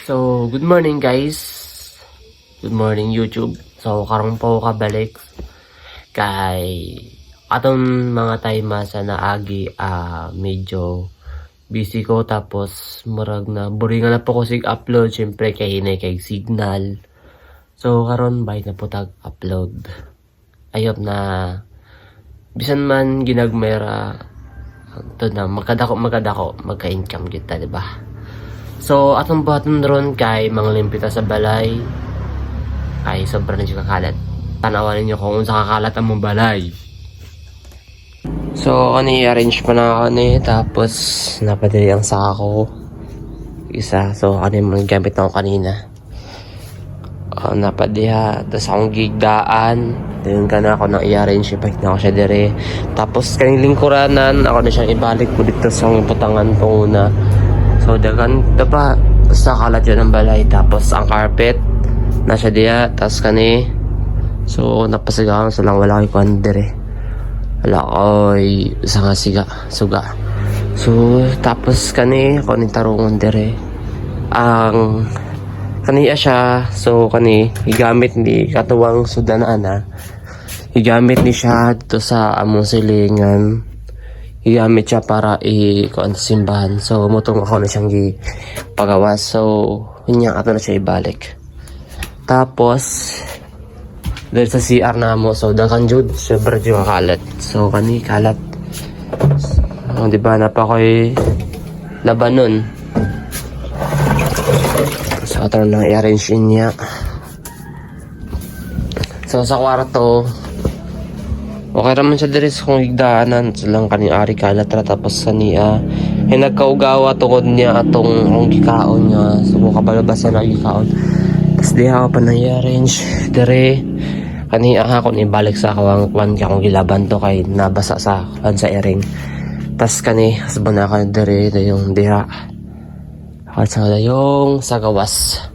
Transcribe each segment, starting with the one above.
So, good morning guys. Good morning YouTube. So, karong po kabalik kay atong mga time sa naagi medyo busy ko tapos murag na buringan na po ko sig upload syempre kay hinay kay signal. So, karon bay na po tag upload. Ayop na bisan man ginagmera to na magkadako magka-income kita, di ba? So, atong buhaton ron kay manglimpita sa balay ay sobrang na kakalat. Tanawan ninyo kung unsa kakalat ang mong balay. So, i-arrange pa na ako tapos napadali ang sako isa. So, yung gamit ako kanina. Napadiha, tapos akong gigdaan. Doon ka na ako nang i-arrange, ipahit na ako siya dire. Tapos kaning lingkuranan, ako na siyang ibalik ko dito sa putangan ko una. So, dagan pa sa kalat yun ng balay. Tapos ang carpet nasa diya. Tapos kani. So, napasigahan sa lang wala ko dire. Wala ko'y isa nga suga. So, tapos kani ako ni tarungon dire. Ang kaniya siya. So, kani igamit ni katuwang sudanana. Igamit ni siya dito sa among silingan. Igamit siya para i-kuan sa simbahan. So, mutong ako na siyang pagawas. So, yun ato na siya ibalik. Tapos, dahil sa CR na mo, so, dakan jud, sobrang yung kalat. So, kani, kalat. So, diba, napakoy labanon. So, ato na i-arrange niya. So, sa kwarto, okay raman siya diri sa kong higdaanan. So lang kaning ari kalat ra tapos sa niya. Nagkaugawa tungod niya atong ang gikaon niya. So kabalabasan na gikaon. Tapos diha ako pa na-arrange diri. Kaniya ako ibalik sa akong kwan kay akong gilaban to kay nabasa sa sa ering. Tapos kani hasbo na ako diri yung diha. Ako sa yung sa gawas.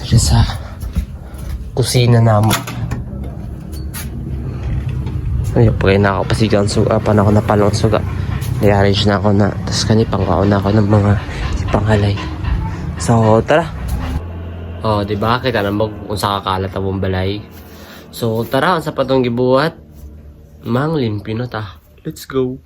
Diri sa kusina namo. Ayun, pagay na ako pasigang suga, pa na ako napalong suga. I-arrange na ako na, tapos kanipang kaon na ako ng mga panghalay. So, tara. Oh, di ba? Kita na kung sa kakalat ang balay. So, tara, ang sa patong gibuhat. Mang limpyo na ta. Let's go.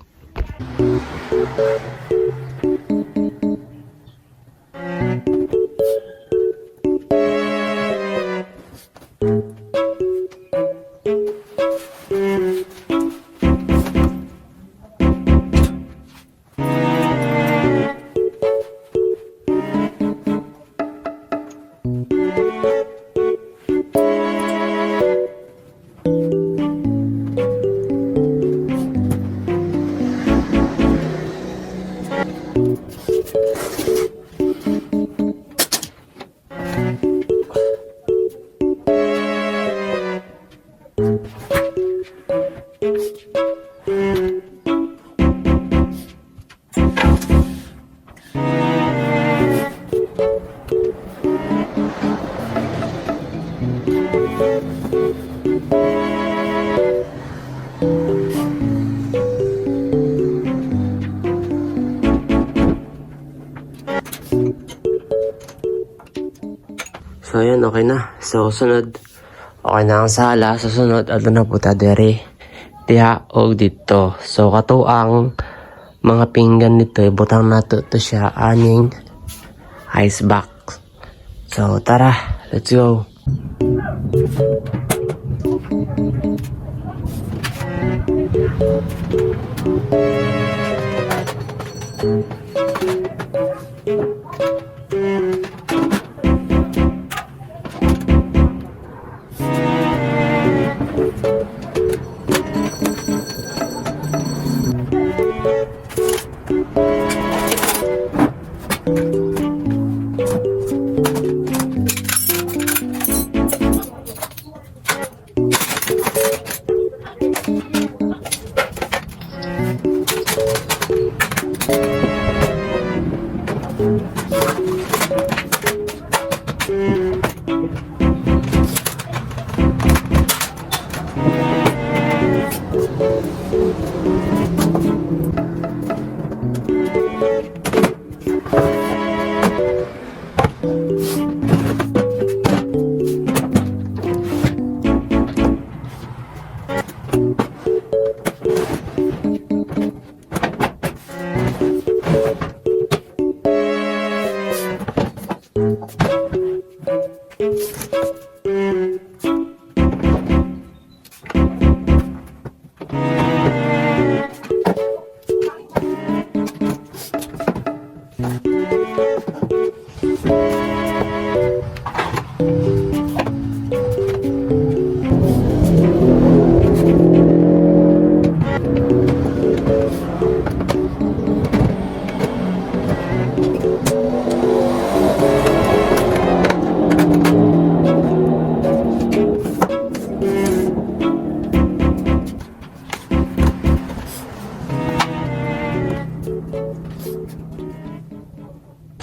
So, ayan, okay na. So, sunod. Okay na ang sala. So, sunod, ano na po ta dere. Diha o dito. So, kato ang mga pinggan nito. Butang nato to siya aning ice box. So, tara. Let's go.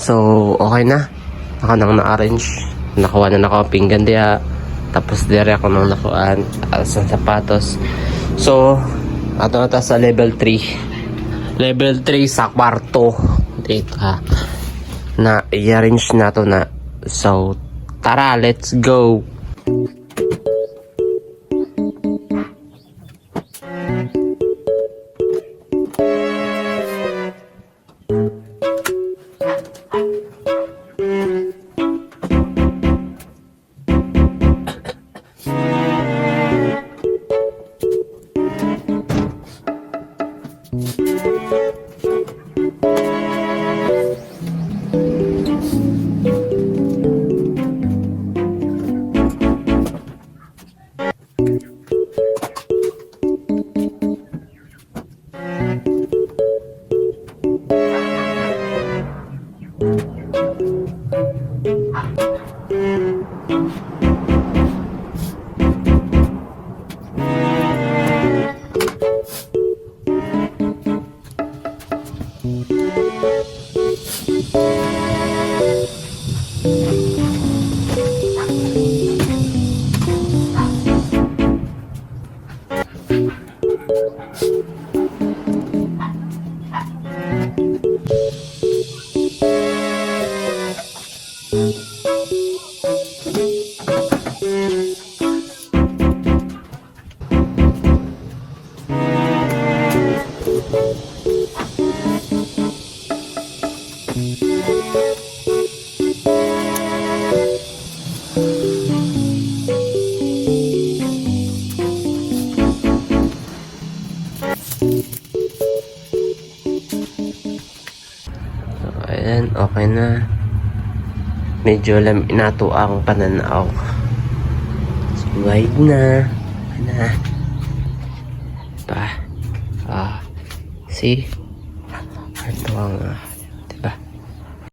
So, okay na. Ako nang na-arrange. Nakuha na ako ang pinggan diya. Tapos dire ako nang nakuhaan sa sapatos. So, ato na ta sa level 3. Level 3 sa kwarto. Dito ha. Na i-arrange na to na. So, tara, let's go. Ayan, okay na. Medyo inato ang pananaw. So, wide na. Na. Pa. See? Ito ang